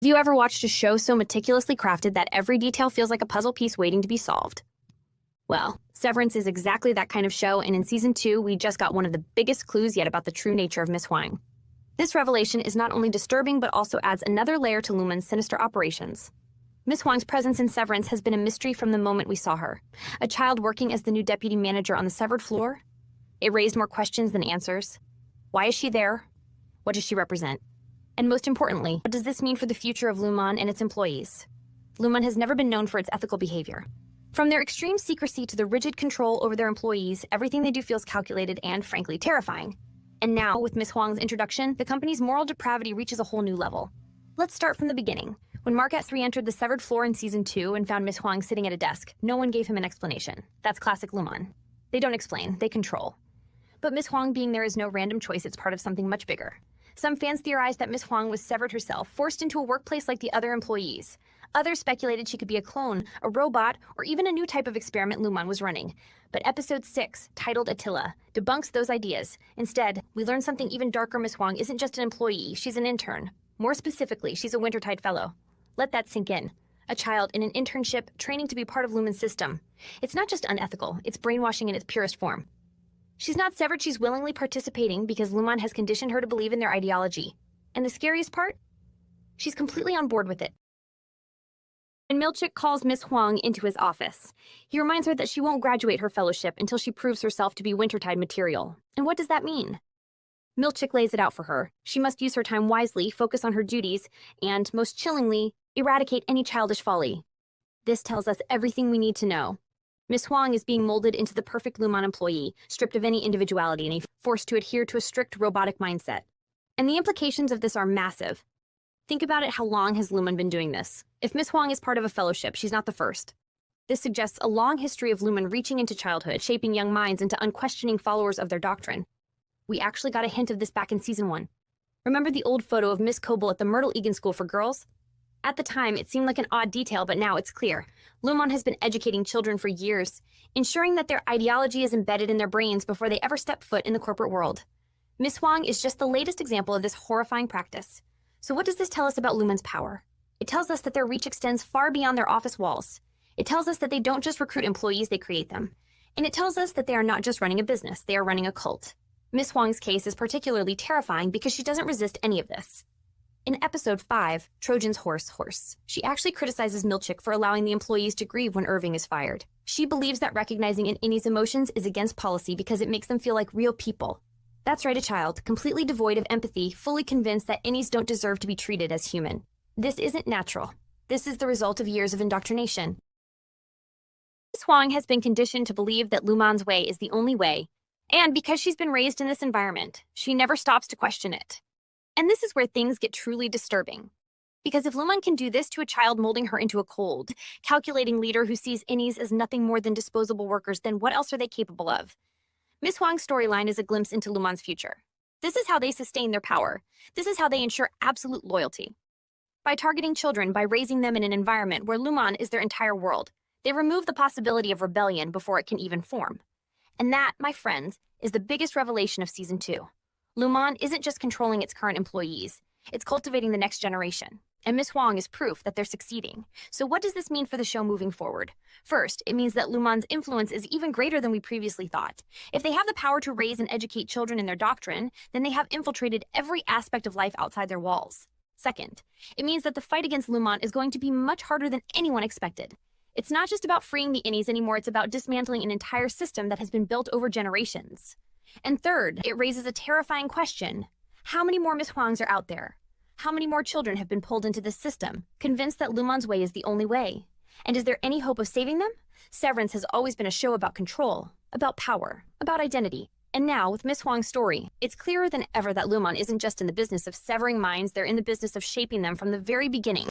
Have you ever watched a show so meticulously crafted that every detail feels like a puzzle piece waiting to be solved? Well, Severance is exactly that kind of show, and in Season 2, we just got one of the biggest clues yet about the true nature of Miss Huang. This revelation is not only disturbing, but also adds another layer to Lumon's sinister operations. Miss Huang's presence in Severance has been a mystery from the moment we saw her. A child working as the new deputy manager on the severed floor? It raised more questions than answers. Why is she there? What does she represent? And most importantly, what does this mean for the future of Lumon and its employees? Lumon has never been known for its ethical behavior. From their extreme secrecy to the rigid control over their employees, everything they do feels calculated and, frankly, terrifying. And now, with Miss Huang's introduction, the company's moral depravity reaches a whole new level. Let's start from the beginning. When Marquette 3 entered the severed floor in Season 2 and found Miss Huang sitting at a desk, no one gave him an explanation. That's classic Lumon. They don't explain, they control. But Miss Huang being there is no random choice, it's part of something much bigger. Some fans theorized that Miss Huang was severed herself, forced into a workplace like the other employees. Others speculated she could be a clone, a robot, or even a new type of experiment Lumon was running. But Episode 6, titled Attila, debunks those ideas. Instead, we learn something even darker. Miss Huang isn't just an employee, she's an intern. More specifically, she's a Wintertide Fellow. Let that sink in. A child in an internship, training to be part of Lumon's system. It's not just unethical, it's brainwashing in its purest form. She's not severed, she's willingly participating because Lumon has conditioned her to believe in their ideology. And the scariest part? She's completely on board with it. When Milchik calls Miss Huang into his office, he reminds her that she won't graduate her fellowship until she proves herself to be Wintertide material. And what does that mean? Milchik lays it out for her. She must use her time wisely, focus on her duties, and, most chillingly, eradicate any childish folly. This tells us everything we need to know. Miss Huang is being molded into the perfect Lumon employee, stripped of any individuality and forced to adhere to a strict robotic mindset. And the implications of this are massive. Think about it, how long has Lumon been doing this? If Miss Huang is part of a fellowship, she's not the first. This suggests a long history of Lumon reaching into childhood, shaping young minds into unquestioning followers of their doctrine. We actually got a hint of this back in Season 1. Remember the old photo of Miss Coble at the Myrtle Egan School for Girls? At the time, it seemed like an odd detail, but now it's clear. Lumon has been educating children for years, ensuring that their ideology is embedded in their brains before they ever step foot in the corporate world. Miss Huang is just the latest example of this horrifying practice. So what does this tell us about Lumon's power? It tells us that their reach extends far beyond their office walls. It tells us that they don't just recruit employees, they create them. And it tells us that they are not just running a business, they are running a cult. Miss Huang's case is particularly terrifying because she doesn't resist any of this. In Episode 5, Trojan's Horse, she actually criticizes Milchik for allowing the employees to grieve when Irving is fired. She believes that recognizing an innie's emotions is against policy because it makes them feel like real people. That's right, a child, completely devoid of empathy, fully convinced that innies don't deserve to be treated as human. This isn't natural. This is the result of years of indoctrination. Miss Huang has been conditioned to believe that Lumon's way is the only way, and because she's been raised in this environment, she never stops to question it. And this is where things get truly disturbing. Because if Lumon can do this to a child, molding her into a cold, calculating leader who sees innies as nothing more than disposable workers, then what else are they capable of? Miss Huang's storyline is a glimpse into Lumon's future. This is how they sustain their power. This is how they ensure absolute loyalty. By targeting children, by raising them in an environment where Lumon is their entire world, they remove the possibility of rebellion before it can even form. And that, my friends, is the biggest revelation of Season 2. Lumon isn't just controlling its current employees, it's cultivating the next generation. And Miss Huang is proof that they're succeeding. So what does this mean for the show moving forward? First, it means that Lumon's influence is even greater than we previously thought. If they have the power to raise and educate children in their doctrine, then they have infiltrated every aspect of life outside their walls. Second, it means that the fight against Lumon is going to be much harder than anyone expected. It's not just about freeing the innies anymore, it's about dismantling an entire system that has been built over generations. And third, it raises a terrifying question. How many more Miss Huangs are out there? How many more children have been pulled into this system, convinced that Lumon's way is the only way? And is there any hope of saving them? Severance has always been a show about control, about power, about identity. And now, with Miss Huang's story, it's clearer than ever that Lumon isn't just in the business of severing minds, they're in the business of shaping them from the very beginning.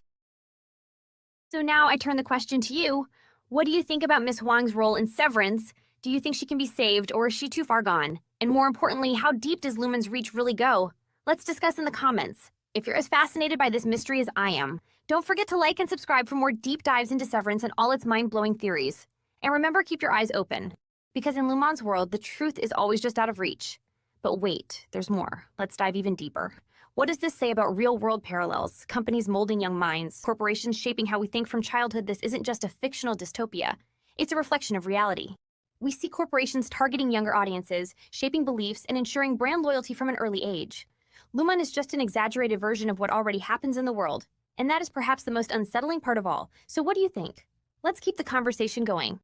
So now I turn the question to you. What do you think about Miss Huang's role in Severance? Do you think she can be saved, or is she too far gone? And more importantly, how deep does Lumon's reach really go? Let's discuss in the comments. If you're as fascinated by this mystery as I am, don't forget to like and subscribe for more deep dives into Severance and all its mind-blowing theories. And remember, keep your eyes open, because in Lumon's world, the truth is always just out of reach. But wait, there's more. Let's dive even deeper. What does this say about real-world parallels, companies molding young minds, corporations shaping how we think from childhood? This isn't just a fictional dystopia. It's a reflection of reality. We see corporations targeting younger audiences, shaping beliefs, and ensuring brand loyalty from an early age. Lumon is just an exaggerated version of what already happens in the world, and that is perhaps the most unsettling part of all. So what do you think? Let's keep the conversation going.